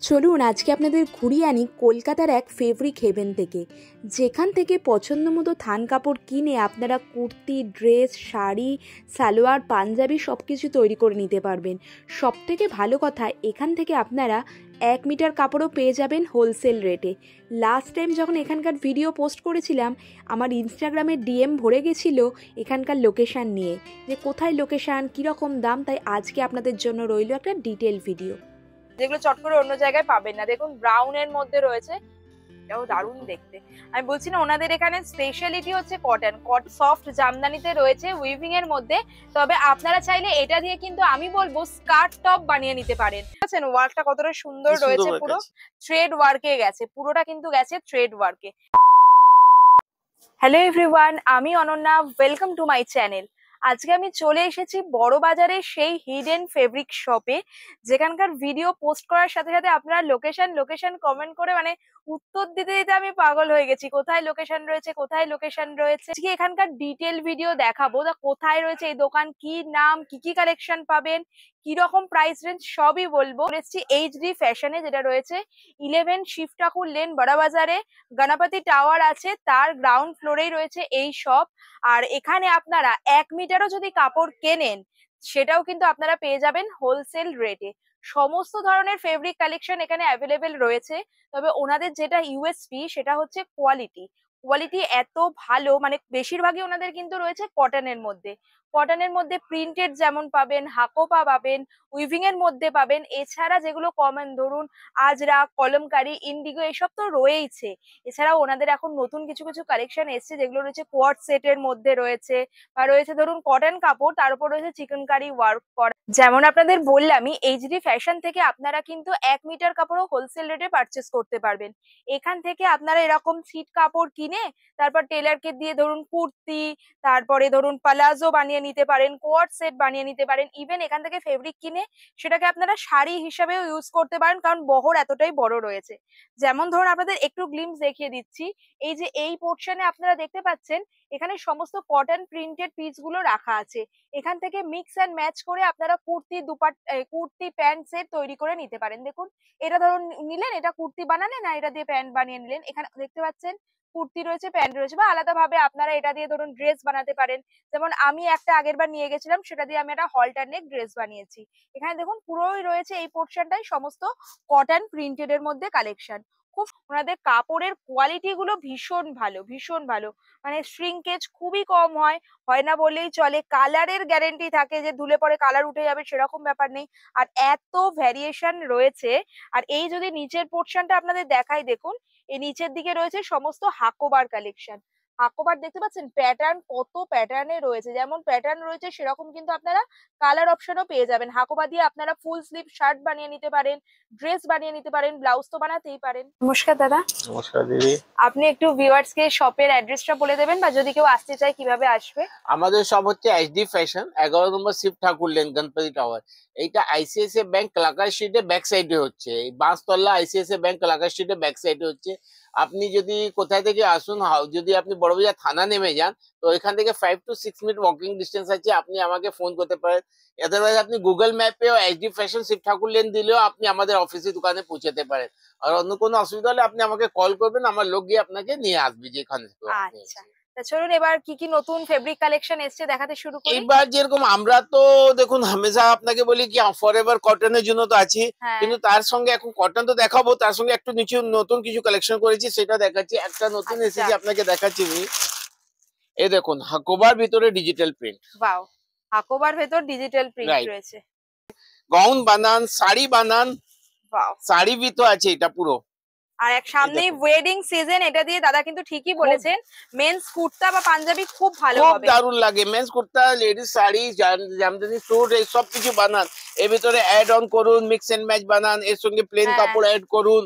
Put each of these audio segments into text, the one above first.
চলুন আজকে আপনাদের ঘুরিয়ে আনি কলকাতার এক ফেব্রিক হেভেন থেকে, যেখান থেকে পছন্দ মতো থান কাপড় কিনে আপনারা কুর্তি, ড্রেস, শাড়ি, সালোয়ার, পাঞ্জাবি সব কিছু তৈরি করে নিতে পারবেন। সবথেকে ভালো কথা, এখান থেকে আপনারা 1 মিটার কাপড়ও পেয়ে যাবেন হোলসেল রেটে। লাস্ট টাইম যখন এখানকার ভিডিও পোস্ট করেছিলাম, আমার ইনস্টাগ্রামে ডিএম ভরে গেছিলো এখানকার লোকেশান নিয়ে, যে কোথায় লোকেশান, কীরকম দাম। তাই আজকে আপনাদের জন্য রইল একটা ডিটেল ভিডিও, যেগুলো চট করে অন্য জায়গায় পাবেন না। দেখুন ব্রাউনের মধ্যে রয়েছে, এটাও দারুণ দেখতে। আমি বলছি না, ওনাদের এখানে স্পেশালিটি হচ্ছে কটন সফট জামদানিতে রয়েছে উইভিং এর মধ্যে। তবে আপনারা চাইলে এটা দিয়ে কিন্তু আমি বলবো স্কার্ট টপ বানিয়ে নিতে পারেন। দেখছেন ওয়ার্কটা কতটা সুন্দর রয়েছে, পুরো থ্রেড ওয়ার্কে গেছে, পুরোটা কিন্তু গেছে থ্রেড ওয়ার্কে। হ্যালো এভরিওয়ান, আমি Ananya, welcome to my channel. আজকে আমি চলে এসেছি বড় বাজারের সেই হিডেন ফেব্রিক শপে, যেখানকার ভিডিও পোস্ট করার সাথে সাথে আপনারা লোকেশন কমেন্ট করে উত্তর দিতে দিতে আমি পাগল হয়ে গেছি। কোথায় লোকেশন রয়েছে, কোথায় লোকেশন রয়েছে। আজকে এখানকার ডিটেল ভিডিও দেখাবো, কোথায় রয়েছে এই দোকান, কি নাম, কি কালেকশন পাবেন, কি রকম প্রাইস রেঞ্জ, সবই বলবো। এসেছি এইচডি ফ্যাশনে, যেটা রয়েছে 11 শিব ঠাকুর লেন, বড়বাজারে। গণপতি টাওয়ার আছে, তার গ্রাউন্ড ফ্লোরেই রয়েছে এই শপ। আর এখানে আপনারা 1 মিটারও যদি কাপড় কেনেন, সেটাও কিন্তু আপনারা পেয়ে যাবেন হোলসেল রেটে। সমস্ত ধরনের ফেব্রিক কালেকশন এখানে অ্যাভেলেবেল রয়েছে। তবে ওনাদের যেটা ইউএসপি, সেটা হচ্ছে কোয়ালিটি এত ভালো, বেশিরভাগই ওনাদের কিন্তু রয়েছে কটনের মধ্যে প্রিন্টেড যেমন পাবেন, হাকোপা পাবেন, উইভিং এর মধ্যে পাবেন। এছাড়া যেগুলো কমন, ধরুন আজরা, কলমকারি, ইন্ডিগো, এসব তো রয়েইছে। এছাড়াও ওনাদের এখন নতুন কিছু কিছু কালেকশন এসছে, যেগুলো রয়েছে কোয়ার্ড সেটের মধ্যে রয়েছে, বা রয়েছে ধরুন কটন কাপড়, তার উপর রয়েছে চিকেনকারি ওয়ার্ক করা। যেমন আপনাদের বললামই, এইচডি ফ্যাশন থেকে আপনারা কিন্তু 1 মিটার কাপড়ও হোলসেল রেটে পারচেস করতে পারবেন। এখান থেকে আপনারা এরকম ছিট কাপড় কিনে তারপর টেলারকে দিয়ে ধরুন কুর্তি, তারপরে ধরুন পালাজো বানিয়ে নিতে পারেন, কোয়ার্ড সেট বানিয়ে নিতে পারেন। ইভেন এখান থেকে ফেব্রিক কিনে সেটাকে আপনারা শাড়ি হিসাবেও ইউজ করতে পারেন, কারণ বহর এতটাই বড় রয়েছে। যেমন ধরুন আপনাদের একটু গ্লিমস দেখিয়ে দিচ্ছি। এই যে এই পোর্শনে আপনারা দেখতে পাচ্ছেন, এখানে সমস্ত কটন প্রিন্টেড পিস গুলো রাখা আছে। এখান থেকে মিক্স অ্যান্ড ম্যাচ করে আপনারা কুর্তি প্যান্ট সেট তৈরি করে নিতে পারেন। দেখুন, এটা ধরুন নিলেন, এটা কুর্তি বানালেন, না এটা দিয়ে প্যান্ট বানিয়ে নিলেন। এখানে দেখতে পাচ্ছেন কুর্তি রয়েছে, প্যান্ট রয়েছে, বা আলাদাভাবে আপনারা এটা দিয়ে ধরুন ড্রেস বানাতে পারেন। যেমন আমি একটা আগের বার নিয়ে গেছিলাম, সেটা দিয়ে আমি একটা হলটার নেক ড্রেস বানিয়েছি। এখানে দেখুন পুরোই রয়েছে এই পোর্শনটাই সমস্ত কটন প্রিন্টেড এর মধ্যে কালেকশন। খুব ওনাদের কাপড়ের কোয়ালিটি গুলো ভীষণ ভালো। শ্রিঙ্কেজ খুবই কম হয় না বললেই চলে। কালারের গ্যারেন্টি থাকে, যে ধুলে পরে কালার উঠে যাবে সেরকম ব্যাপার নেই। আর এত ভ্যারিয়েশন রয়েছে। আর এই যদি নিচের পোর্শনটা আপনাদের দেখাই, দেখুন এই নিচের দিকে রয়েছে সমস্ত হাকোবার কালেকশন। হাকোবার দেখতে পাচ্ছেন, প্যাটার্ন কত প্যাটার্নে রয়েছে। যেমন প্যাটার্ন রয়েছে, সেরকম কিন্তু আপনারা কালার অপশনও পেয়ে যাবেন। হাকোবা দিয়ে আপনারা ফুল স্লিভ শার্ট বানিয়ে নিতে পারেন, ড্রেস বানিয়ে নিতে পারেন, ব্লাউজ তো বানাতেই পারেন। নমস্কার দাদা। নমস্কার দিদি। আপনি একটু ভিউয়ার্স কে শপের অ্যাড্রেসটা বলে দেবেন, বা যদি কেউ আসতে চায় কিভাবে আসবে? আমাদের শপ হচ্ছে এইচডি ফ্যাশন, 11 নম্বর শিব ঠাকুর লেন, গণপতি টাওয়ার। এইটা আইসিআইসিআই ব্যাংক কালাকার স্ট্রিটের ব্যাক সাইডে হচ্ছে, এই বাঁশতলা আইসিআইসিআই ব্যাংক কালাকার স্ট্রিটের ব্যাক সাইডে হচ্ছে। আপনি যদি কোথায় থেকে আসুন, যদি আপনি বড়বাজার থানা নেমে যান, তো এখান থেকে 5 to 6 মিনিট ওয়াকিং ডিস্টেন্স আছে। আপনি আমাকে ফোন করতে পারেন। আদারওয়াইজ আপনি গুগল ম্যাপেও এইচডি ফ্যাশন শিব ঠাকুর লেন দিলেও আপনি আমাদের অফিসে দোকানে পৌঁছাতে পারেন। আর অন্য কোনো অসুবিধা হলে আপনি আমাকে কল করবেন, আমার লোক গিয়ে আপনাকে নিয়ে আসবে যেখানে। আচ্ছা, চলুন এবার কি নতুন ফেব্রিক কালেকশন এসছে দেখাতে শুরু করি। এবার যেরকম আমরা তো দেখুন হামেশা আপনাকে বলি কি ফরএভার কটনের জন্য তো আছি, কিন্তু তার সঙ্গে এখন কটন তো দেখাবো, তার সঙ্গে একটু নিচে নতুন কিছু কালেকশন করেছি, সেটা দেখাচ্ছি। একটা নতুন এসেছে, আপনাকে দেখাচ্ছি। এই দেখুন, হাকোবার ভিতরে ডিজিটাল প্রিন্ট। ওয়াও, হাকোবার ভেতর ডিজিটাল প্রিন্ট রয়েছে। গাউন বানান, শাড়ি বানান, ওয়াও, শাড়ি ভি তো আছে এটা পুরো। আর এক সামনেই ওয়েডিং সিজন, এটা দিয়ে দাদা কিন্তু ঠিকই বলেছেন। মেন্স কুর্তা বা পাঞ্জাবি খুব ভালো হবে, খুব দারুণ লাগে। Men's kurta, ladies sari, jamdani suit, এই সব কিছু বানান। এর ভিতরে অ্যাড অন করুন, মিক্স এন্ড ম্যাচ বানান, এর সঙ্গে প্লেন কাপড় অ্যাড করুন।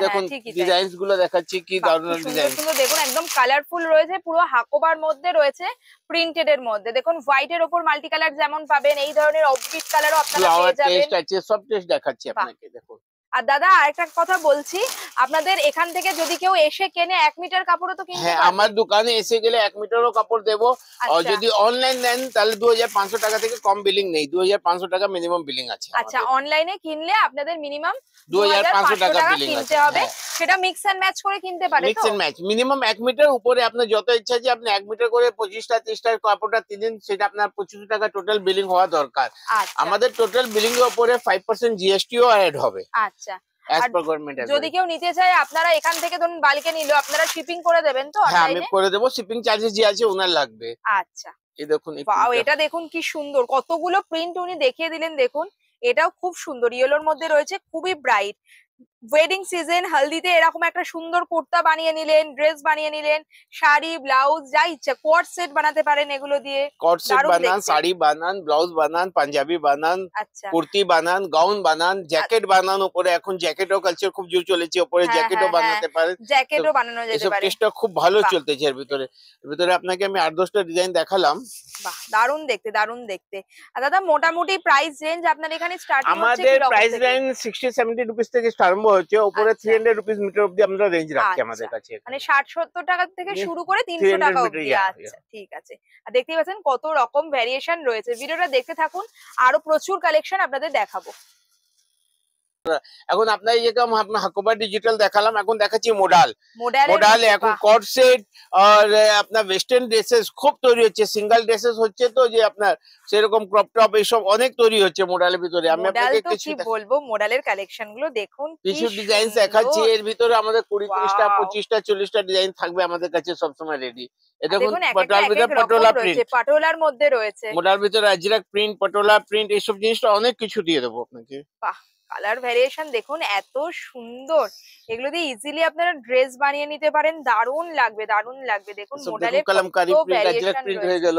দেখুন ডিজাইনস গুলো দেখাচ্ছি, কি দারুণ ডিজাইন। দেখুন একদম কালারফুল রয়েছে, পুরো হাকোবার মধ্যে রয়েছে, প্রিন্টেড এর মধ্যে। দেখুন হোয়াইট এর উপর মাল্টি কালার যেমন পাবেন, এই ধরনের অফবিট কালারও আপনারা পেয়ে যাবেন। টেস্ট আছে, সব টেস্ট দেখাচ্ছি আপনাকে। দেখুন, আর দাদা আরেকটা কথা বলছি, আপনাদের এখান থেকে যদি কেউ এসে কেনে 1 মিটার কাপড়ও তো কিনতে হ্যাঁ, পারবে? আমার দোকানে এসে গেলে 1 মিটারও কাপড় দেবো। আর আচ্ছা যদি অনলাইন নেন তাহলে 2500 টাকা থেকে কম বিলিং নেই, 2500 টাকা মিনিমাম বিলিং আছে আচ্ছা, আমাদের। অনলাইনে কিনলে আপনাদের মিনিমাম 2500 2500 টাকা বিলিং কিনতে আছে। হবে। হ্যাঁ, সেটা মিক্স এন্ড ম্যাচ করে কিনতে পারে মিক্স তো? এন্ড ম্যাচ মিনিমাম 1 মিটার উপরে আপনার যত ইচ্ছা যে আপনি 1 মিটার করে 25টা 30টা কাপড়টা দিন, সেটা আপনার 2500 টাকা টোটাল বিলিং হওয়া দরকার। আচ্ছা আমাদের টোটাল বিলিং এর উপরে 5% জিএসটিও অ্যাড হবে আচ্ছা। অ্যাজ আর পার গভর্নমেন্ট যদি অ্যাডভাইস। কেউ নিতে চায় আপনারা এখান থেকে ধরুন বালকে নিল, আপনারা শিপিং করে দেবেন তো হ্যাঁ, আমি অনলাইনে? করে দেবো, শিপিং চার্জেস যে আছে ওনার লাগবে। আচ্ছা। এই দেখুন এই ওয়াও, print টা। এটা দেখুন কি সুন্দর, কতগুলো প্রিন্ট উনি দেখিয়ে দিলেন দেখুন। এটাও খুব সুন্দর, ইয়েলোর মধ্যে রয়েছে, খুবই ব্রাইট। ওয়েডিং সিজন, হলদিতে এরকম একটা সুন্দর কুর্তা বানিয়ে নিলেন, ড্রেস বানিয়ে নিলেন, শাড়ি ব্লাউজ যা ইচ্ছা কোয়ার্ড সেট বানাতে পারেন এগুলো দিয়ে। কট সেট দারুণ বানান, দেখতে। শাড়ি বানান, ব্লাউজ বানান, পাঞ্জাবি বানান, আচ্ছা কুর্তি বানান, গাউন বানান, জ্যাকেট বানান। উপরে এখন জ্যাকেটও কালচার খুব জোর চলেছে, উপরে হ্যাঁ জ্যাকেটও হ্যাঁ হ্যাঁ, বানাতে পারেন। জ্যাকেটও বানানো যেতে এসব পারে। টেস্টটা খুব ভালো বাহ চলতেছে এর ভিতরে। এর ভিতরে আপনাকে আমি 8-10টা ডিজাইন দেখালাম। বাহ, দারুণ দেখতে দারুণ দেখতে। আর দাদা মোটামুটি প্রাইস রেঞ্জ আপনার এখানে স্টার্টিং হচ্ছে আমাদের কিরকম প্রাইস থেকে? রেঞ্জ 60-70 রুপিস থেকে আরম্ভ হচ্ছে, উপরে আচ্ছা 300 রুপিস মিটার অবধি আমরা রেঞ্জ রাখছি আমাদের আচ্ছা, কাছে। মানে 60-70 টাকা থেকে Yes, শুরু করে 300 300 টাকা মিটার, অবধি। ইয়া আচ্ছা ঠিক আছে। আর দেখতেই পাচ্ছেন কত রকম ভ্যারিয়েশন রয়েছে। ভিডিওটা দেখতে থাকুন, আরো প্রচুর কালেকশন আপনাদের দেখাবো। এখন আপনার যেরকম আপনার হাকোবা ডিজিটাল দেখালাম, এখন দেখাচ্ছি মোডাল। মডেলের মোডাল মধ্যে এখন বাহ, কট সেট আর আপনার ওয়েস্টার্ন ড্রেসেস খুব তৈরি হচ্ছে, সিঙ্গেল ড্রেসেস হচ্ছে, তো যে আপনার সেরকম ক্রপ টপ এইসব অনেক তৈরি হচ্ছে মোডালের ভিতরে। আমি মডেল আপনাকে তো কিছু কি বলবো, মডেলের কালেকশন গুলো দেখুন কি কিছু ডিজাইন দেখাচ্ছি। সুন্দর। এর ভিতরে আমাদের 20-30টা ওয়াও, 25টা 40টা ডিজাইন থাকবে আমাদের কাছে সবসময় রেডি। এ আর দেখুন দেখুন এক একটা পটোলার এক ভিতরে এক রকম পটোলা রয়েছে, প্রিন্ট, পাটোলার মধ্যে রয়েছে। মোডার ভিতরে আজরাক প্রিন্ট, পটোলা প্রিন্ট, এইসব জিনিসটা অনেক কিছু দিয়ে দেবো আপনাকে। বাহ, কালার ভ্যারিয়েশন দেখুন এত সুন্দর। এগুলো দিয়ে ইজিলি আপনারা ড্রেস বানিয়ে নিতে পারেন, দারুণ লাগবে দারুণ লাগবে। দেখুন এসব দেখুন মোডালে কত kalamkari print, Ajrak variation print হয়ে রয়েছে। গেল।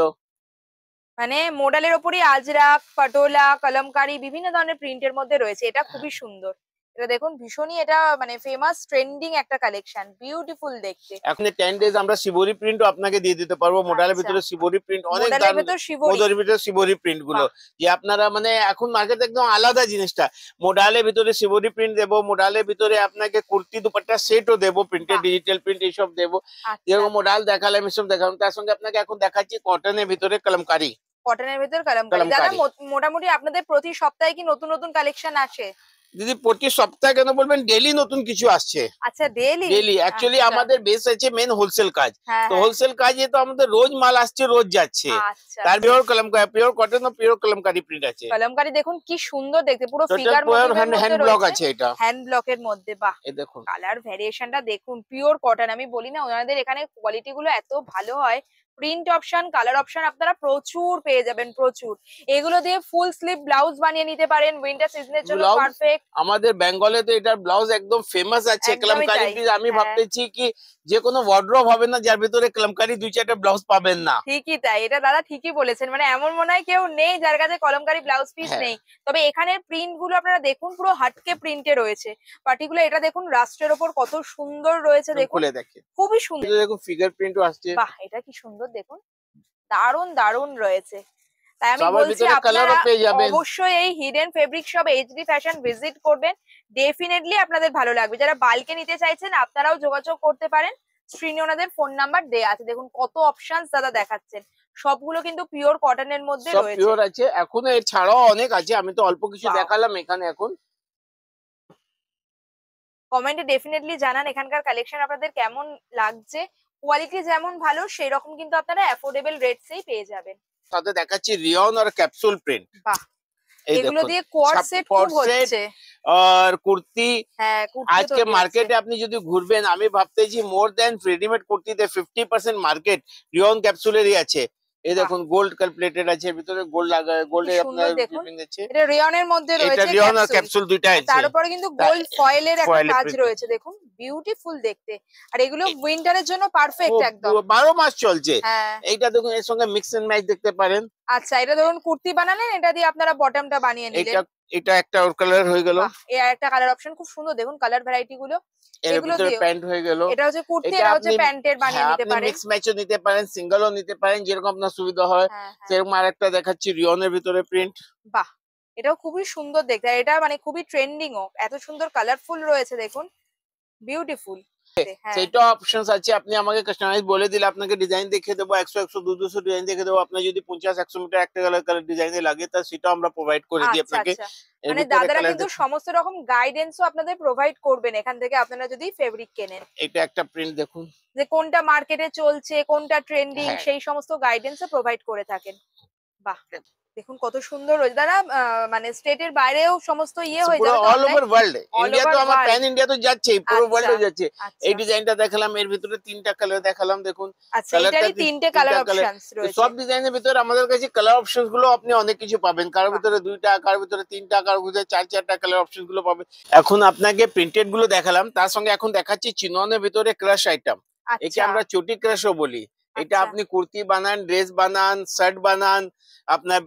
মানে মোডালের ওপরই আজরাক, পাটোলা, কলমকারি বিভিন্ন ধরনের প্রিন্টের মধ্যে রয়েছে। এটা খুবই সুন্দর। এটা দেখুন ভীষণই, এটা মানে ফেমাস ট্রেন্ডিং একটা কালেকশন, বিউটিফুল দেখতে। এখন 10 ডেজ আমরা শিবরি প্রিন্টও আপনাকে দিয়ে দিতে পারবো। মোডালের আচ্ছা, ভিতরে শিবরি প্রিন্ট অনেক মোডালের দারুণ, ভেতর শিবরি, মোডালের ভিতরে শিবরি প্রিন্ট গুলো বাহ যে আপনারা মানে এখন মার্কেটে একদম আলাদা জিনিসটা। মোডালের ভিতরে শিবরি প্রিন্ট দেবো, মোডালের ভিতরে আপনাকে কুর্তি দুপাট্টা সেটও দেবো, প্রিন্টেড বাহ, ডিজিটাল প্রিন্ট এইসব দেবো। আচ্ছা। যেরকম মোডাল দেখালাম এসব দেখালাম, তার সঙ্গে আপনাকে এখন দেখাচ্ছি কটনের ভিতরে কলমকারি। কটনের ভেতর কলমকারি। দাদা কলমকারি মোটামুটি আপনাদের প্রতি সপ্তাহে কি নতুন নতুন কালেকশন আসে? দিদি প্রতি সপ্তাহে কেন বলবেন, ডেলি নতুন কিছু আসছে। আচ্ছা ডেইলি? ডেলি অ্যাকচুয়ালি আচ্ছা আমাদের বেস আছে মেন হোলসেল কাজ। হ্যাঁ তো হ্যাঁ, হোলসেল কাজে তো আমাদের রোজ মাল আসছে, রোজ যাচ্ছে। আচ্ছা তার পিওর কলমকারি, পিওর কটন ও পিওর কলমকারি প্রিন্ট আছে। কলমকারি দেখুন কি সুন্দর দেখতে, পুরো টোটাল ফিগার পিওর মোটিভের মধ্যে হ্যান্ড ব্লক রয়েছে, আছে এটা। হ্যান্ড ব্লকের মধ্যে। বাহ, এই দেখুন কালার ভ্যারিয়েশনটা দেখুন, পিওর কটন। আমি বলি না ওনাদের এখানে কোয়ালিটি গুলো এত ভালো হয়। প্রিন্ট অপশন, কালার অপশন আপনারা প্রচুর পেয়ে যাবেন, প্রচুর। এগুলো দিয়ে ফুল স্লিভ ব্লাউজ বানিয়ে নিতে পারেন, উইন্টার সিজনের জন্য ব্লাউজ পারফেক্ট। আমাদের বেঙ্গলে তো এটার ব্লাউজ একদম ফেমাস আছে একদমই কলমকারি তাই, পিস। আমি হ্যাঁ ভাবতেছি কি যে কোনো ওয়ার্ড্রোব হবে না যার ভিতরে কলমকারি 2-4টা ব্লাউজ পাবেন না। ঠিকই তাই, এটা দাদা ঠিকই বলেছেন। মানে এমন মনে হয় কেউ নেই যার কাছে কলমকারি ব্লাউজ পিস হ্যাঁ, নেই। তবে এখানের প্রিন্ট গুলো আপনারা দেখুন, পুরো হাটকে প্রিন্টে রয়েছে। পার্টিকুলার এটা দেখুন রাস্টের ওপর কত সুন্দর রয়েছে, দেখুন খুলে দেখে খুবই সুন্দর। এটা দেখুন ফিগার প্রিন্টও আসছে। বাহ, এটা কি সুন্দর দেখুন, দারুণ দারুণ রয়েছে। তাই আমি সবার বলছি ভিতরে আপনারা কালারও পেয়ে যাবেন। অবশ্যই এই hidden fabric shop HD fashion visit করবেন, ডেফিনেটলি আপনাদের ভালো লাগবে। যারা বাল্কে নিতে চাইছেন আপনারাও যোগাযোগ করতে পারেন, স্ক্রিনে ওনাদের ফোন নাম্বার দেয়া আছে। দেখুন কত অপশনস দাদা দেখাচ্ছেন, সবগুলো কিন্তু পিওর কটনের মধ্যে সব রয়েছে। পিওর আছে, এখনো এর ছাড়াও অনেক আছে, আমি তো অল্প কিছু Wow. দেখালাম এখানে। এখন কমেন্টে ডেফিনেটলি জানান এখানকার কালেকশন আপনাদের কেমন লাগছে। কোয়ালিটি যেমন ভালো সেই রকম কিন্তু আপনারা অ্যাফোর্ডেবল রেটসেই পেয়ে যাবেন। সাথে দেখাচ্ছি রিয়ন আর ক্যাপসুল প্রিন্ট। বাহ, এই এগুলো দেখুন দিয়ে কোয়ার্ড সেট খুব হচ্ছে। আর কুর্তি। হ্যাঁ, কুর্তি আজকে তৈরি হচ্ছে। মার্কেটে আপনি যদি ঘুরবেন, আমি ভাবতেছি মোর দেন রেডিমেড কুর্তিতে 50% মার্কেট রিয়ন ক্যাপসুলেরই আছে। এই বাহ, দেখুন গোল্ড প্লেটেড আছে, এর ভিতরে গোল্ড লাগা, কি গোল্ডের সুন্দর আপনার দেখুন। ডিপিং আছে। এটা রেয়নের মধ্যে এটা রয়েছে রিয়ন আর ক্যাপসুল, ক্যাপসুল দুইটা আছে। তার উপরে কিন্তু গোল্ড ফয়েলের একটা ফয়েল কাজ প্রিন্ট রয়েছে, দেখুন বিউটিফুল দেখতে। আর এগুলো উইন্টারের জন্য পারফেক্ট একদম। 12 মাস চলছে। হ্যাঁ এইটা দেখুন এর সঙ্গে মিক্স এন্ড ম্যাচ দেখতে পারেন। আচ্ছা, এটা ধরুন কুর্তি বানালেন, এটা দিয়ে আপনারা বটমটা বানিয়ে নিলেন। এটা এটা একটা ওর কালার হয়ে গেল। বাহ, এই আরেকটা কালার অপশন খুব সুন্দর দেখুন, কালার ভ্যারাইটি গুলো এর এগুলো ভিতরে দিয়ে। প্যান্ট হয়ে গেল। এটা হচ্ছে কুর্তি, এটা এটা হচ্ছে আপনি প্যান্টের বানিয়ে নিতে আপনি পারেন। মিক্স ম্যাচও নিতে পারেন, সিঙ্গেলও নিতে পারেন, যেরকম আপনার সুবিধা হয়। হ্যাঁ হ্যাঁ, সেরকম আরেকটা দেখাচ্ছি রিয়নের ভিতরে প্রিন্ট। বাহ, এটাও খুবই সুন্দর দেখতে। আর এটা মানে খুবই ট্রেন্ডিং ও, এত সুন্দর কালারফুল রয়েছে দেখুন, বিউটিফুল। হ্যাঁ সেটা অপশনস আছে, আপনি আমাকে কাস্টমাইজ বলে দিলে আপনাকে ডিজাইন দেখিয়ে দেবো, 100 100 200 ডিজাইন দেখিয়ে দেবো। আপনার যদি 50 100 মিটার একটা কালার ডিজাইনে লাগে তা সেটা আমরা প্রোভাইড করে দিই আচ্ছা আপনাকে। আচ্ছা, এর মানে ভিতরে দাদারা কালার কিন্তু সমস্ত রকম গাইডেন্সও আপনাদের প্রোভাইড করবেন এখান থেকে আপনারা যদি ফেব্রিক কেনেন। এটা একটা প্রিন্ট দেখুন, যে কোনটা মার্কেটে চলছে, কোনটা ট্রেন্ডিং, হ্যাঁ সেই সমস্ত গাইডেন্সও প্রোভাইড করে থাকেন। বাহ, দেখুন কত সুন্দর রয়েছে দাদা। মানে স্টেটের বাইরেও সমস্ত হয়ে পুরো যাবে তো all over world, all India তো ওভার আমার ওয়ার্ল্ড। প্যান ইন্ডিয়া তো যাচ্ছেই, পুরো আচ্ছা ওয়ার্ল্ডে যাচ্ছে। আচ্ছা এই ডিজাইনটা দেখালাম, এর ভিতরে তিনটা কালার দেখালাম, দেখুন আচ্ছা, কালারটা এটারই তিনটে কালার অপশনস রয়েছে। সব ডিজাইনের ভিতরে আমাদের কাছে কালার অপশনস গুলো আপনি অনেক কিছু পাবেন, কারোর বাহ। ভিতরে 2টা, কারোর ভিতরে 3টা, কারোর ভিতরে 4-4টা কালার অপশনস গুলো পাবেন। এখন আপনাকে প্রিন্টেড গুলো দেখালাম, তার সঙ্গে এখন দেখাচ্ছি চিননের ভিতরে ক্রাশ আইটেম। একে আচ্ছা আমরা চটি ক্রাশও বলি। এটা আচ্ছা আপনি কুর্তি বানান, ড্রেস বানান, শার্ট বানান, আপনার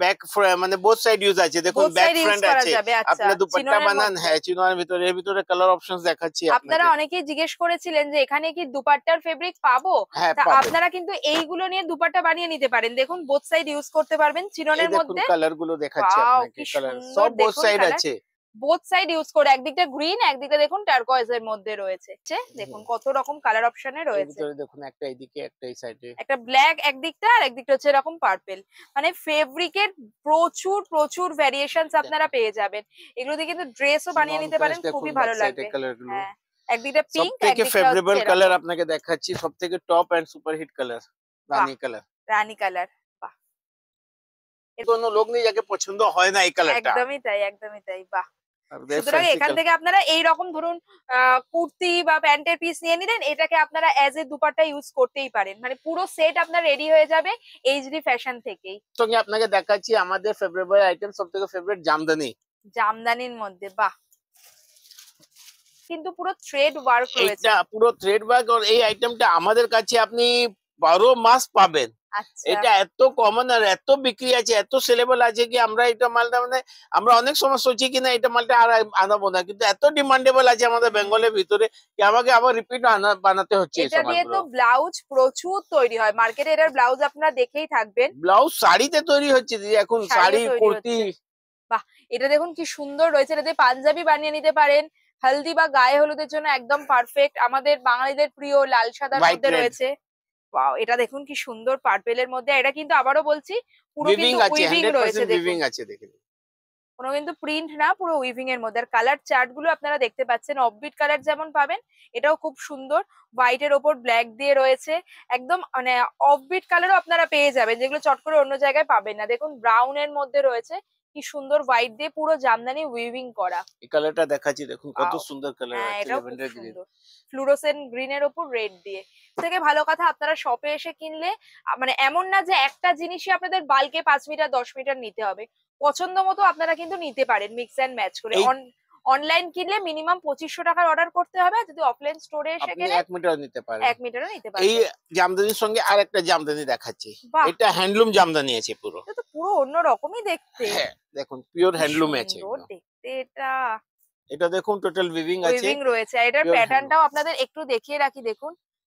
ব্যাক মানে বোথ সাইড ইউজ আছে, দেখুন both back side use front করা আছে। যাবে। আচ্ছা, আপনার দুপাট্টা চিননের বানান, মধ্যে। হ্যাঁ চিনোয়ার ভিতরে, এর ভিতরে কালার অপশনস দেখাচ্ছি আপনারা আপনাকে। অনেকেই জিজ্ঞেস করেছিলেন যে এখানে কি দুপাট্টার ফেব্রিক পাবো, হ্যাঁ তা পাবেন। আপনারা কিন্তু এইগুলো নিয়ে দুপাট্টা বানিয়ে নিতে পারেন। দেখুন বোথ সাইড ইউজ করতে পারবেন এই চিননের দেখুন মধ্যে। কালার গুলো দেখাচ্ছি ওয়াও, আপনাকে, কি কালার সুন্দর সব বোথ দেখুন সাইড কালার। আছে। বোথ সাইড ইউজ করে, একদিকটা গ্রিন, একদিকে দেখুন টার্কোয়েজ এর মধ্যে রয়েছে। দেখুন কত রকম কালার অপশনে এর রয়েছে। ভিতরে দেখুন একটা এইদিকে, একটা এই সাইডে। একটা ব্ল্যাক একদিকটা, আর একদিকটা হচ্ছে এরকম পার্পল। মানে ফেব্রিকের প্রচুর প্রচুর ভ্যারিয়েশনস আপনারা পেয়ে যাবেন। এগুলো দিয়ে কিন্তু ড্রেসও বানিয়ে নন নিতে পারেন, ক্রাশ দেখুন খুবই ব্যাক ভালো সাইডে লাগবে। কালার গুলো। হ্যাঁ, একদিকটা সব পিঙ্ক, থেকে একদিকটা ফেভারেবল হচ্ছে কালার এরকম। আপনাকে দেখাচ্ছি, সব থেকে top and super hit colour, বাহ, রানী কালার। রানী কালার। বাহ, কোনো লোক নেই যাকে পছন্দ হয় না এই কালারটা। একদমই তাই, একদমই তাই। বাহ, আপনাদের সুতরাং ফ্যান্সি এখান কালার। থেকে আপনারা এই রকম ধরুন কুর্তি বা প্যান্টের পিস নিয়ে নিলেন, এটাকে আপনারা অ্যাজ এ দুপাট্টা ইউজ করতেই পারেন। মানে পুরো সেট আপনার রেডি হয়ে যাবে এইচডি ফ্যাশন থেকেই। সঙ্গে আপনাকে দেখাচ্ছি আমাদের ফেভারিট আইটেম, সব থেকে ফেভারিট জামদানি। জামদানির মধ্যে বাহ, কিন্তু পুরো থ্রেড ওয়ার্ক রয়েছে। এইটা পুরো থ্রেড ওয়ার্ক, আর এই আইটেমটা আমাদের কাছে আপনি 12 মাস পাবেন। আচ্ছা, এটা এত কমন আর এত বিক্রি আছে, এত সেলেবল আছে কি আমরা এটা মালটা মানে আমরা অনেক সময় সোচি কি না এটা মালটা আর আনাবো না, কিন্তু এত ডিমান্ডেবল আছে আমাদের বেঙ্গলের ভিতরে কি আমাকে আবার রিপিট বানাতে হচ্ছে এই এটা দিয়ে তো সামানগুলো। ব্লাউজ প্রচুর তৈরি হয় মার্কেটে। এটার ব্লাউজ আপনারা দেখেই থাকবেন। ব্লাউজ শাড়িতে তৈরি হচ্ছে দিদি, এখন শাড়িও শাড়ি তৈরি কুর্তি। হচ্ছে। বাহ, এটা দেখুন কি সুন্দর রয়েছে। এটা দিয়ে পাঞ্জাবি বানিয়ে নিতে পারেন, হলদি বা গায়ে হলুদের জন্য একদম পারফেক্ট। আমাদের বাঙালিদের প্রিয় লাল সাদার হোয়াইট মধ্যে রেড রয়েছে। ওয়াও, এটা দেখুন কি সুন্দর পার্পেলের মধ্যে। এটা কিন্তু আবারও বলছি পুরো উইভিং কিন্তু আছে, উইভিং রয়েছে। 100% দেখুন উইভিং আছে, দেখুন কোনো কিন্তু প্রিন্ট না, পুরো উইভিং এর মধ্যে। আর কালার চার্ট গুলো আপনারা দেখতে পাচ্ছেন, অফবিট কালার যেমন পাবেন, এটাও খুব সুন্দর হোয়াইট এর ওপর ব্ল্যাক দিয়ে রয়েছে। একদম মানে অফবিট কালারও আপনারা পেয়ে যাবেন, যেগুলো চট করে অন্য জায়গায় পাবেন না। দেখুন ব্রাউন এর মধ্যে রয়েছে, কি সুন্দর হোয়াইট দিয়ে পুরো জামদানি উইভিং করা। এই কালারটা দেখাচ্ছি, দেখুন কত ওয়াও, সুন্দর কালার হ্যাঁ আছে, এটাও খুব ল্যাভেন্ডার গ্রিন। সুন্দর। ফ্লুরোসেন্ট গ্রিন এর ওপর রেড দিয়ে। থেকে ভালো কথা, আপনারা শপে এসে কিনলে মানে এমন না যে একটা জিনিসই আপনাদের বাল্কে 5 মিটার 10 মিটার নিতে হবে। পছন্দ মতো আপনারা কিন্তু নিতে পারেন মিক্স এন্ড ম্যাচ করে। এই অনলাইন কিনলে মিনিমাম 2500 টাকার অর্ডার করতে হবে, আর যদি অফলাইন স্টোরে এসে আপনি কেনেন 1 মিটার নিতে পারেন। 1 মিটারও নিতে এই পারবেন। জামদানির সঙ্গে আর একটা জামদানি দেখাচ্ছি, বাহ, এটা হ্যান্ডলুম জামদানি আছে পুরো। এটা তো পুরো অন্য রকমই দেখতে। হ্যাঁ দেখুন পিওর কি হ্যান্ডলুম আছে সুন্দর একদম। দেখতে এটা। এটা দেখুন টোটাল উইভিং আছে, উইভিং রয়েছে। আর এটার পিওর হ্যান্ডলুম। প্যাটার্নটাও আপনাদের একটু দেখিয়ে রাখি। দেখুন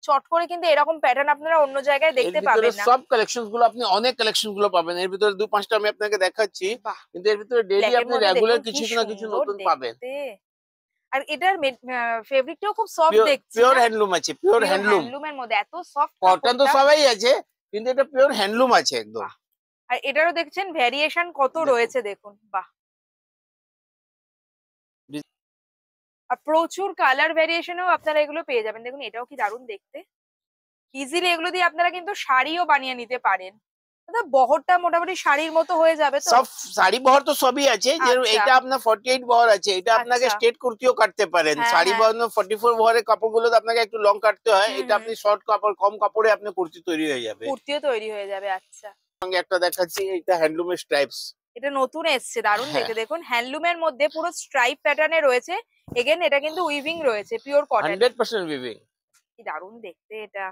চট করে কিন্তু এরকম প্যাটার্ন আপনারা অন্য জায়গায় এর দেখতে ভিতরে পাবেন না। সব কালেকশন গুলো আপনি অনেক কালেকশন গুলো পাবেন, এর ভিতরে 2-5টা আমি আপনাকে দেখাচ্ছি, বাহ, কিন্তু এর ভিতরে ডেইলি ব্ল্যাকের আপনি মধ্যে রেগুলার দেখুন কি কিছু না কিছু সুন্দর নতুন পাবেন। দেখতে। আর এটার ফেব্রিকটাও খুব সফট দেখছি পিওর না? হ্যান্ডলুম আছে, পিওর পিওর হ্যান্ডলুম। হ্যান্ডলুমের মধ্যে এত সফট কটন তো কাপড়টা। সবাই আছে, কিন্তু এটা পিওর হ্যান্ডলুম আছে একদম। বাহ, আর এটারও দেখছেন ভ্যারিয়েশন কত দেখুন। রয়েছে দেখুন। বাহ, আর প্রচুর কালার ভ্যারিয়েশনেও আপনারা এগুলো পেয়ে যাবেন। দেখুন এটাও কি দারুণ দেখতে। ইজিলি এগুলো দিয়ে আপনারা কিন্তু শাড়িও বানিয়ে নিতে পারেন। দাদা বহরটা মোটামুটি শাড়ির মতো হয়ে যাবে তো? সব শাড়ি বহর তো সবই আছে, যে আচ্ছা এটা আপনার 48 বহর আছে, এটা আপনাকে আচ্ছা, স্ট্রেট কুর্তিও কাটতে পারেন। হ্যাঁ শাড়ি হ্যাঁ, বহর 44 বহরের কাপড়গুলো তো আপনাকে একটু লং কাটতে হয়, হুম এটা হুম, আপনি শর্ট কাপড় কম কাপড়ে আপনি কুর্তি তৈরি হয়ে যাবে। কুর্তিও তৈরি হয়ে যাবে। আচ্ছা, সঙ্গে একটা দেখাচ্ছি, এটা হ্যান্ডলুমের স্ট্রাইপস। এটা নতুন এসছে, দারুণ হ্যাঁ দেখতে। দেখুন হ্যান্ডলুমের মধ্যে পুরো স্ট্রাইপ প্যাটার্নে রয়েছে। এগেন এটা কিন্তু উইভিং রয়েছে পিওর কটন। 100% উইভিং। কি দারুণ দেখতে এটা।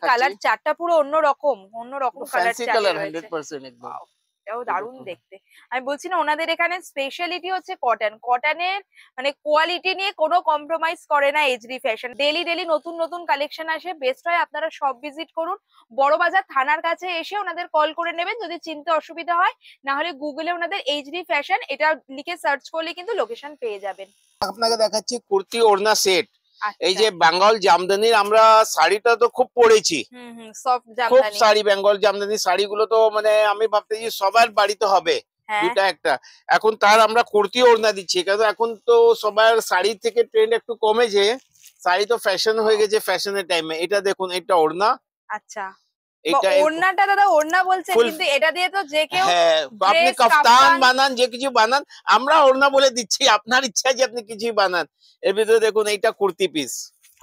কালার চারটা পুরো অন্য রকম কালার ফ্যান্সি চার্টে কালার রয়েছে। 100% একদম। Wow, এটাও দারুণ দেখতে। আমি বলছি না, ওনাদের এখানে স্পেশালিটি হচ্ছে কটন। কটনের মানে কোয়ালিটি নিয়ে কোনো কম্প্রোমাইজ করে না এইচডি ফ্যাশন। ডেলি ডেলি নতুন নতুন কালেকশন আসে। বেস্ট হয় আপনারা সব ভিজিট করুন। বড়বাজার থানার কাছে এসে ওনাদের কল করে নেবেন যদি চিনতে অসুবিধা হয়, না হলে গুগলে ওনাদের এইচডি ফ্যাশন এটা লিখে সার্চ করলে কিন্তু লোকেশন পেয়ে যাবেন। আপনাকে দেখাচ্ছি কুর্তি ওড়না সেট। এই আচ্ছা। যে বেঙ্গল জামদানির আমরা শাড়িটা তো খুব পরেছি, সফট খুব জামদানি। শাড়ি বেঙ্গল জামদানির শাড়িগুলো তো মানে আমি ভাবতেছি সবার বাড়িতে হবে হ্যাঁ। দুটা একটা। এখন তার আমরা কুর্তি ওড়না দিচ্ছি, কারণ এখন তো সবার শাড়ি থেকে ট্রেন্ড একটু কমেছে, শাড়ি তো ফ্যাশন হয়ে গেছে, ফ্যাশনের টাইমে। এটা দেখুন, এটা ওড়না। আচ্ছা, এটা ওড়নাটা দাদা ওড়না বলছেন, কিন্তু এটা দিয়ে তো যে কেউ হ্যাঁ, আপনি কাফতান বানান, যে কিছু বানান, আমরা ওড়না বলে দিচ্ছি, আপনার ইচ্ছা যে আপনি কিছু বানান। এর ভিতরে দেখুন এইটা কুর্তি পিস।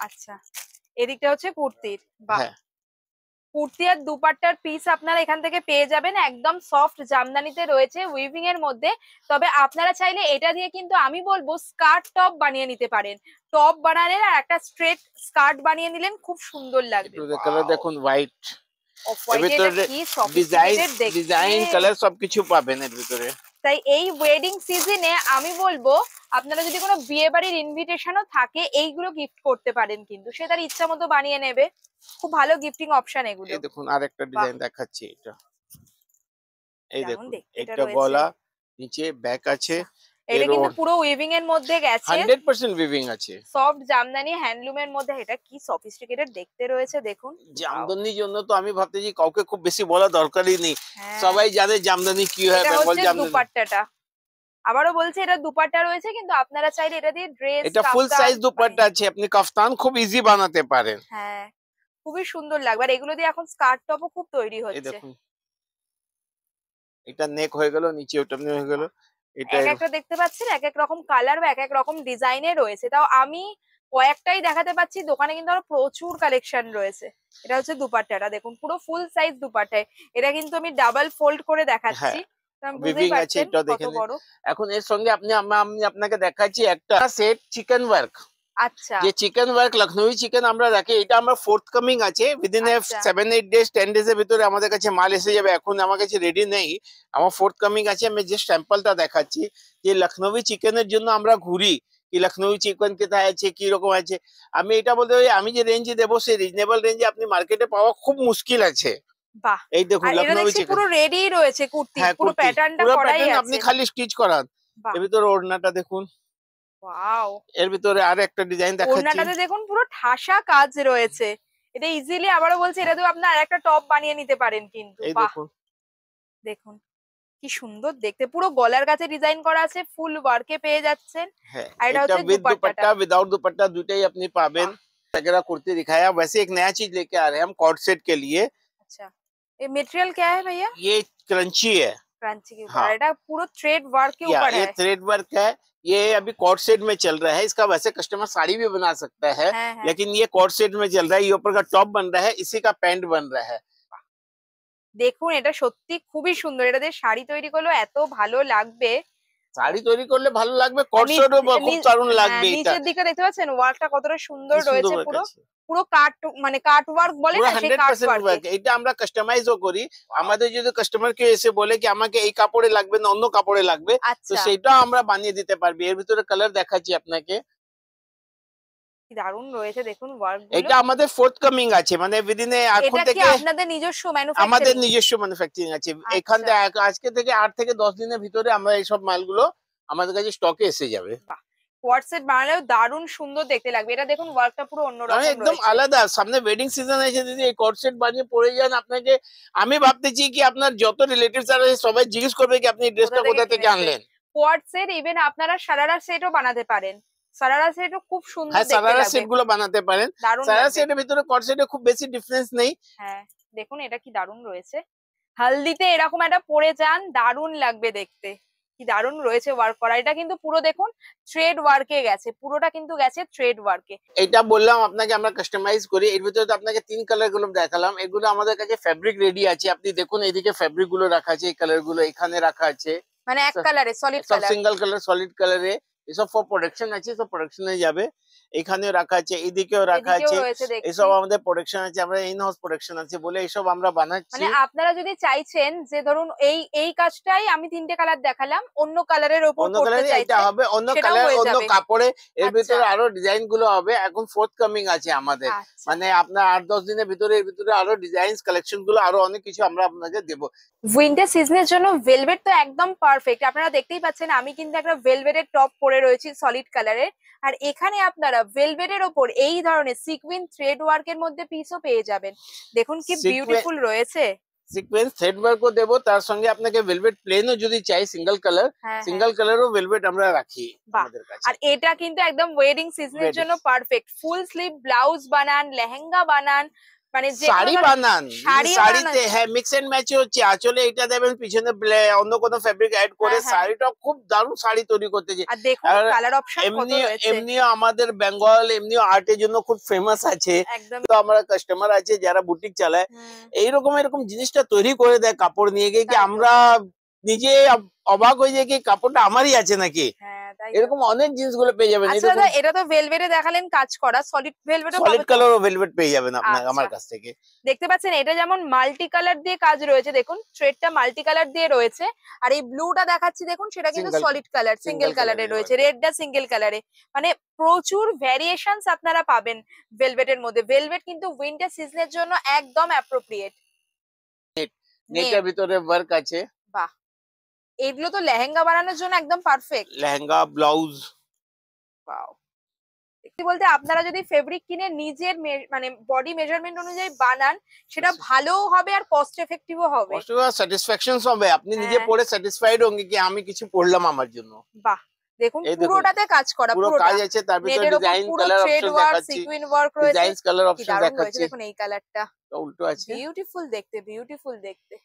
আচ্ছা, এদিকটা হচ্ছে কুর্তির। বাহ, হ্যাঁ, কুর্তি আর দুপাট্টার পিস আপনারা এখান থেকে পেয়ে যাবেন। একদম সফট জামদানিতে রয়েছে, উইভিং এর মধ্যে। তবে আপনারা চাইলে এটা দিয়ে কিন্তু আমি বলবো স্কার্ট টপ বানিয়ে নিতে পারেন। টপ বানালেন আর একটা স্ট্রেট স্কার্ট বানিয়ে নিলেন, খুব সুন্দর লাগবে। কালার দেখুন, হোয়াইট, অফ হোয়াইট, এটা কি সফিস্টিকেটেড দেখতে। ডিজাইন কালার সবকিছু পাবেন এর ভিতরে। তাই এই ওয়েডিং সিজনে আমি বলবো আপনারা যদি কোনো বিয়ে বাড়ির ইনভিটেশনও থাকে, এইগুলো গিফট করতে পারেন, কিন্তু সে তার ইচ্ছা মতো বানিয়ে নেবে। খুব ভালো গিফটিং অপশন এগুলো। এই দেখুন আরেকটা ডিজাইন দেখাচ্ছি, এটা এই দেখুন, এটা এটা গলা, নিচে ব্যাক আছে। এটা কিন্তু পুরো উইভিং এর মধ্যে গেছে, 100% উইভিং আছে, সফট জামদানি হ্যান্ডলুমের মধ্যে। এটা কি সফিস্টিকেটেড দেখতে রয়েছে দেখুন। জামদানির জন্য তো আমি ভাবতেছি কাউকে খুব বেশি বলা দরকারই নেই, হ্যাঁ, সবাই জানে জামদানি কি হয়, বেঙ্গল জামদানি। দুপাট্টাটা আবারও বলছি, এটা দুপাট্টা রয়েছে, কিন্তু আপনারা চাইলে এটা দিয়ে ড্রেস, এটা ফুল সাইজ দুপাট্টা আছে, আপনি কাফতান খুব ইজি বানাতে পারেন। হ্যাঁ, খুবই সুন্দর লাগবে। আর এগুলো দিয়ে এখন স্কার্ট টপও খুব তৈরি এই হচ্ছে। দেখুন, এটা নেক হয়ে গেল, নিচে ওটা হয়ে গেল। এটা এক একটা দেখতে পাচ্ছেন এক এক রকম কালার বা এক এক রকম ডিজাইনে রয়েছে। তাও আমি কয়েকটাই দেখাতে পাচ্ছি, দোকানে কিন্তু আরো প্রচুর কালেকশন রয়েছে। এটা হচ্ছে দুপাট্টাটা দেখুন, পুরো ফুল সাইজ দুপাট্টায়। এটা কিন্তু আমি ডাবল ফোল্ড করে দেখাচ্ছি, বুঝতেই পারছেন কত বড়। এখন এর সঙ্গে আমি আপনাকে দেখাচ্ছি একটা সেট চিকেন ওয়ার্ক। আচ্ছা, যে চিকেন ওয়ার্ক লখনৌই চিকেন আমরা রাখি, এটা আমরা ফোর্থ কামিং আছে, উইদিন 7-8 ডেজ 10 ডেজ এর ভিতরে আমাদের কাছে মাল এসে যাবে। এখন আমার কাছে রেডি নেই, আমার ফোর্থ কামিং আছে। আমি জাস্ট স্যাম্পলটা দেখাচ্ছি যে লখনৌই চিকেনের জন্য আমরা ঘুরি কি লখনৌই চিকেন কোথায় আছে, কি রকম আছে। আমি এটা বলতে পারি, আমি যে রেঞ্জে দেবো সেই রিজনেবল রেঞ্জে আপনি মার্কেটে পাওয়া খুব মুশকিল আছে। বাহ, এই দেখুন লখনৌই চিকেন পুরো রেডি রয়েছে কুর্তি, পুরো প্যাটার্নটা করাই আছে, আপনি খালি স্টিচ করান। এর ভিতরে ওড়নাটা দেখুন, ওয়াও। এর ভিতরে আর একটা ডিজাইন দেখাচ্ছি, ওড়নাটাতে দেখুন পুরো ঠাসা কাজ রয়েছে। এটা ইজিলি আবারও বলছি, এটা দিয়ে আপনি আরেকটা টপ বানিয়ে নিতে পারেন কিন্তু। এই বাহ, দেখুন কি সুন্দর দেখতে, পুরো গলার কাছে ডিজাইন করা আছে, ফুল ওয়ার্কে পেয়ে যাচ্ছেন। আর এটা হচ্ছে दुपट्टा विदाउट दुपट्टा দুটাই আপনি পাবেন। वगैरह कुर्ती दिखाया, वैसे एक नया चीज लेके आ रहे हैं हम कॉर्ड सेट के लिए। अच्छा, ये मटेरियल क्या है भैया? ये क्रंची है, क्रांची के ऊपर। हाँ, এটা পুরো থ্রেড ওয়ার্ক के ऊपर है। ये थ्रेड वर्क है, ये अभी कॉर्ड सेट में चल रहा है। इसका वैसे कस्टमर साड़ी भी बना सकता है, लेकिन ये कॉर्ड सेट में चल रहा है। ये ऊपर का टॉप बन रहा है, इसी का पैंट बन रहा है। দেখুন এটা সত্যি খুবই সুন্দর, এটা দিয়ে শাড়ি তৈরি করলে এত ভালো লাগবে। শাড়ি তৈরি করলে ভালো লাগবে, কট সেটও খুব দারুণ লাগবে। এটা নিচের দিকে দেখতে পাচ্ছেন ওয়ার্কটা কতটা সুন্দর রয়েছে, পুরো পুরো কাট মানে কাট ওয়ার্ক বলে না, সেই কাট ওয়ার্ক। এটা আমরা কাস্টমাইজও করি। আমাদের যদি কাস্টমার কে এসে বলে কি আমাকে এই কাপড়ে লাগবে না অন্য কাপড়ে লাগবে, তো সেটা আমরা বানিয়ে দিতে পারবি। এর ভিতরে কালার দেখাচ্ছি আপনাকে, কি দারুণ রয়েছে দেখুন ওয়ার্কগুলো। এটা আমাদের ফোর্থ কামিং আছে, মানে উইদিন এখন থেকে আপনাদের নিজস্ব ম্যানুফ্যাকচারিং, আমাদের নিজস্ব ম্যানুফ্যাকচারিং আছে। এখান থেকে আজকে থেকে 8 থেকে 10 দিনের ভিতরে আমরা এই সব মালগুলো আমাদের কাছে স্টকে এসে যাবে। হোয়াটসঅ্যাপ বানালেও দারুণ সুন্দর দেখতে লাগবে। এটা দেখুন ওয়ার্কটা পুরো অন্যরকম, একদম আলাদা। সামনে ওয়েডিং সিজন আছে, যদি এই কট সেট বানিয়ে পরে যান, আপনাকে আমি ভাবতেছি কি আপনার যত রিলেটিভস আছে সবাই জিজ্ঞেস করবে কি আপনি ড্রেসটা কোথা থেকে আনলেন। কোয়ার্ড সেট, ইভেন আপনারা সারারা সেটও বানাতে পারেন। সারারা সেটও খুব সুন্দর দেখতে লাগবে। সারারা সেট গুলো বানাতে পারেন। সারারা সেটের ভিতরে কট সেটের খুব বেশি ডিফারেন্স নেই। হ্যাঁ, দেখুন এটা কি দারুণ রয়েছে। হলদিতে এরকম একটা পরে যান, দারুণ লাগবে দেখতে। কি দারুণ রয়েছে ওয়ার্ক করা। এটা কিন্তু পুরো দেখুন থ্রেড ওয়ার্কে গেছে, পুরোটা কিন্তু গেছে থ্রেড ওয়ার্কে। এটা বললাম আপনাকে আমরা কাস্টমাইজ করি। এর ভিতরে তো আপনাকে 3 কালার গুলো দেখালাম, এগুলো আমাদের কাছে ফেব্রিক রেডি আছে। আপনি দেখুন এইদিকে ফেব্রিক গুলো রাখা আছে, এই কালার গুলো এখানে রাখা আছে, মানে এক কালারে সলিড সব কালার, সিঙ্গেল কালার সলিড কালারে। এসব ফর প্রোডাকশন আছে, সব প্রোডাকশনে যাবে। এখানেও রাখা আছে, এদিকেও রাখা এদিকেও আছে, রয়েছে দেখছি। এসব আমাদের প্রোডাকশন আছে, আমরা ইন হাউস প্রোডাকশন আছে বলে এইসব আমরা বানাচ্ছি। মানে আপনারা যদি চাইছেন যে ধরুন এই কাজটাই আমি 3টে কালার দেখালাম, অন্য কালারের উপর অন্য করতে কালারে এটা চাইছেন হবে, অন্য সেটাও কালার হয়ে অন্য যাবে। কাপড়ে, এর আচ্ছা ভিতরে আরো ডিজাইন গুলো হবে, এখন ফোর্থ কামিং আছে আমাদের। আচ্ছা। মানে আপনার 8-10 দিনের ভিতরে এর ভিতরে আরো ডিজাইনস কালেকশন গুলো আরো অনেক কিছু আমরা আপনাকে দেবো। উইন্টার সিজনের জন্য ভেলভেট তো একদম পারফেক্ট। আপনারা দেখতেই পাচ্ছেন আমি কিন্তু একটা ভেলভেটের টপ পরে রয়েছি সলিড কালারের, আর এখানে আপনারা ভেলভেটের ওপর এই ধরনের সিকুইন থ্রেড ওয়ার্কের মধ্যে পিসও পেয়ে যাবেন। দেখুন কি বিউটিফুল রয়েছে। সিকোয়েন্স থ্রেড ওয়ার্কও দেবো, তার সঙ্গে আপনাকে ভেলভেট প্লেনও যদি চাই সিঙ্গেল কালার, হ্যাঁ সিঙ্গেল কালারও ভেলভেট আমরা রাখি আমাদের কাছে। আর এটা কিন্তু একদম ওয়েডিং সিজনের জন্য পারফেক্ট। ফুল স্লিভ ব্লাউজ বানান, লেহেঙ্গা বানান, মানে শাড়ি বানান, শাড়িতে বানান। হ্যাঁ মিক্স এন্ড ম্যাচ হচ্ছে, আঁচলে এটা দেবেন, পিছনে অন্য কোনো ফেব্রিক অ্যাড করে শাড়িটা খুব দারুণ শাড়ি তৈরি করতে যে। আর দেখুন কালার অপশন কত রয়েছে। এমনিও আমাদের বেঙ্গল এমনিও আর্টের জন্য খুব ফেমাস আছে, তো আমরা কাস্টমার আছে যারা বুটিক চালায়, এরকম জিনিসটা তৈরি করে দেয় কাপড় নিয়ে গিয়ে, কি আমরা নিজে অবাক হয়ে যাই কি কাপড়টা আমারই আছে নাকি। এরকম অনেক জিনিসগুলো পেয়ে যাবেন। আচ্ছা দাদা, এটা তো ভেলভেটে দেখালেন কাজ করা, সলিড ভেলভেটও সলিড কালারও ভেলভেট পেয়ে যাবেন আপনার আমার কাছ থেকে। দেখতে পাচ্ছেন এটা যেমন মাল্টি কালার দিয়ে কাজ রয়েছে, দেখুন থ্রেডটা মাল্টি কালার দিয়ে রয়েছে, আর এই ব্লুটা দেখাচ্ছি দেখুন সেটা কিন্তু সলিড কালার, সিঙ্গেল কালারে রয়েছে, রেডটা সিঙ্গেল কালারে। মানে প্রচুর ভ্যারিয়েশনস আপনারা পাবেন ভেলভেটের মধ্যে। ভেলভেট কিন্তু উইন্টার সিজনের জন্য একদম অ্যাপ্রোপ্রিয়েট। নেটের ভিতরে ওয়ার্ক আছে। বাহ, এগুলো তো লেহেঙ্গা বানানোর জন্য একদম পারফেক্ট। লেহেঙ্গা ব্লাউজ। ওয়াও। কি বলতে আপনারা যদি ফেব্রিক কিনে নিজের মানে বডি মেজারমেন্ট অনুযায়ী বানান, সেটা ভালোও হবে আর কস্ট এফেক্টিভও হবে। কস্ট স্যাটিসফ্যাকশন হবে, আপনি নিজে পরে স্যাটিসফাইড হবেন কি আমি কিছু পড়লাম আমার জন্য। বাহ, দেখুন পুরোটাতে কাজ করা, পুরো কাজ আছে, তার ভিতরে ডিজাইন কালার অপশন দেখাচ্ছি, সিকুইন ওয়ার্ক রয়েছে, ডিজাইন কালার অপশন দেখাচ্ছি। দেখুন এই কালারটা উল্টো আছে, বিউটিফুল দেখতে, বিউটিফুল দেখতে।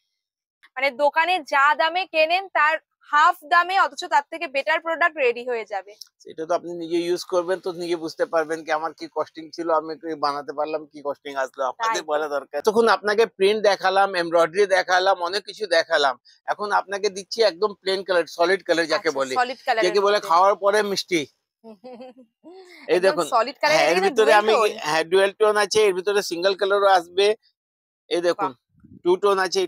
মানে দোকানে যা দামে কেনেন তার হাফ দামে, অথচ তার থেকে বেটার প্রোডাক্ট রেডি হয়ে যাবে। সেটা তো আপনি নিজে ইউজ করবেন তো নিজে বুঝতে পারবেন কি আমার কি কস্টিং ছিল, আমি কি বানাতে পারলাম, কি কস্টিং আসলো, আপনাদের বলা দরকার। তখন আপনাকে প্রিন্ট দেখালাম, এমব্রয়ডারি দেখালাম, অনেক কিছু দেখালাম, এখন আপনাকে দিচ্ছি একদম প্লেন কালার, সলিড কালার যাকে বলে, যাকে বলে খাওয়ার পরে মিষ্টি। এই দেখুন সলিড কালার, এর ভিতরে আমি ডুয়াল টোন আছে, এর ভিতরে সিঙ্গেল কালারও আসবে। এই দেখুন টু টোন আছে।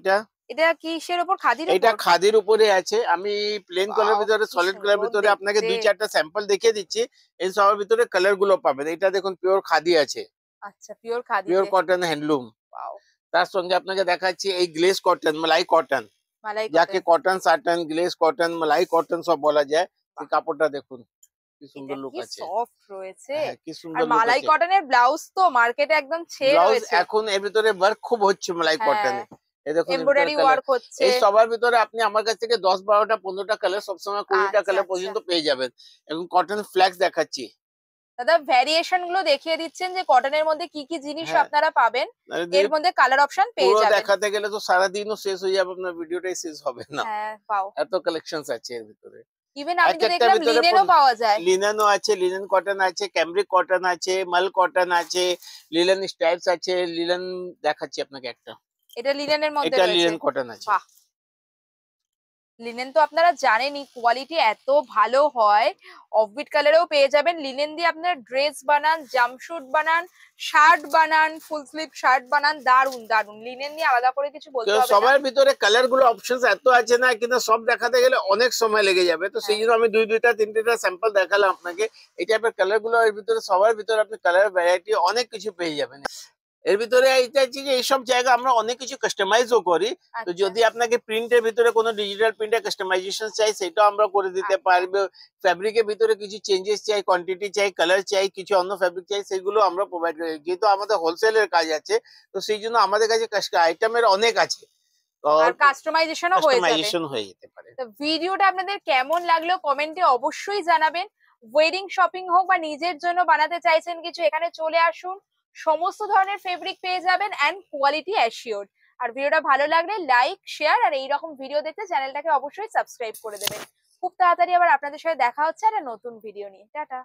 এটা কিসের উপর? খাদির উপর? এটা খাদির উপরে আছে। আমি প্লেন কালার ভিতরে সলিড কালার ভিতরে আপনাকে 2-4টা স্যাম্পল দেখিয়ে দিচ্ছি, এই সবার ভিতরে কালার গুলো পাবেন। এটা দেখুন পিওর খাদি আছে। আচ্ছা, pure khadi, pure cotton handloom. Wow. তার সঙ্গে আপনাকে দেখাচ্ছি এই গ্লেজ কটন, মালাই কটন, যাকে কটন সাটন, গ্লেজ কটন, মালাই কটন সব বলা যায়। এই কাপড়টা দেখুন কি সুন্দর লুক আছে, সফট রয়েছে, কি সুন্দর। আর মালাই কটনের ব্লাউজ তো মার্কেটে একদম ছেয়ে রয়েছে। এখন এর ভিতরে ওয়ার্ক খুব হচ্ছে মালাই কটনে। এই দেখুন এমব্রয়ডারি ওয়ার্ক হচ্ছে। এই সবার ভিতরে আপনি আমার কাছ থেকে 10-12টা 15টা কালার, সবসময় 20টা কালার পর্যন্ত পেয়ে যাবেন। এবং কটন ফ্ল্যাক্স দেখাচ্ছি দাদা, ভ্যারিয়েশন গুলো দেখিয়ে দিচ্ছেন যে কটনের মধ্যে কি কি জিনিস আপনারা পাবেন, এর মধ্যে কালার অপশন পেয়ে যাবেন। দেখাতে গেলে তো সারা দিনও শেষ হয়ে যাবে, আপনার ভিডিওটাই শেষ হবে না। এত কালেকশনস আছে এর ভিতরে। ইভেন আমি তো দেখলাম লিনেনও পাওয়া যায়। লিনেনও আছে, লিনেন কটন আছে, ক্যামব্রিক কটন আছে, মাল কটন আছে, লিনেন স্টাইলস আছে। লিনেন দেখাচ্ছি আপনাকে একটা, এটা লিনেনের মধ্যে এটা রয়েছে। লিনেন কটন আছে। বাহ, লিনেন তো আপনারা জানেনই কোয়ালিটি এত ভালো হয়। অফবিট কালারেও পেয়ে যাবেন। লিনেন দিয়ে আপনারা ড্রেস বানান, জাম্পশুট বানান, শার্ট বানান, ফুল স্লিভ শার্ট বানান, দারুন দারুন। লিনেন নিয়ে আলাদা করে কিছু বলতে হবে না। সবার ভিতরে কালার গুলো অপশনস এত আছে না, কিন্তু সব দেখাতে গেলে অনেক সময় লেগে যাবে, তো সেই জন্য আমি 2-2টা 3টা স্যাম্পল দেখালাম আপনাকে। এই টাইপের কালার গুলো এর ভিতরে, সবার ভিতরে আপনি কালার ভ্যারাইটি অনেক কিছু পেয়ে যাবেন। এর ভিতরে এইটা হচ্ছে যে এইসব জায়গা আমরা অনেক কিছু কাস্টমাইজও করি, তো যদি আপনাকে প্রিন্টের ভিতরে কোনো ডিজিটাল প্রিন্টে কাস্টমাইজেশন চাই সেটাও আমরা করে দিতে পারবো। ফ্যাব্রিকের ভিতরে কিছু চেঞ্জেস চাই, কোয়ান্টিটি চাই, কালার চাই, কিছু অন্য ফ্যাব্রিক চাই, সেগুলো আমরা প্রোভাইড করি। যেহেতু আমাদের হোলসেলের কাজ আছে, তো সেই জন্য আমাদের কাছে আইটেমের অনেক আছে, আর কাস্টমাইজেশনও হয়ে যেতে পারে। তো ভিডিওটা আপনাদের কেমন লাগলো কমেন্টে অবশ্যই জানাবেন। ওয়েডিং শপিং হোক বা নিজের জন্য বানাতে চাইছেন কিছু, এখানে চলে আসুন, সমস্ত ধরনের ফেব্রিক পেয়ে যাবেন এন্ড কোয়ালিটি অ্যাসিওরড। আর ভিডিওটা ভালো লাগলে লাইক, শেয়ার, আর এইরকম ভিডিও দেখতে চ্যানেলটাকে অবশ্যই সাবস্ক্রাইব করে দেবেন। খুব তাড়াতাড়ি আবার আপনাদের সাথে দেখা হচ্ছে একটা নতুন ভিডিও নিয়ে। টাটা।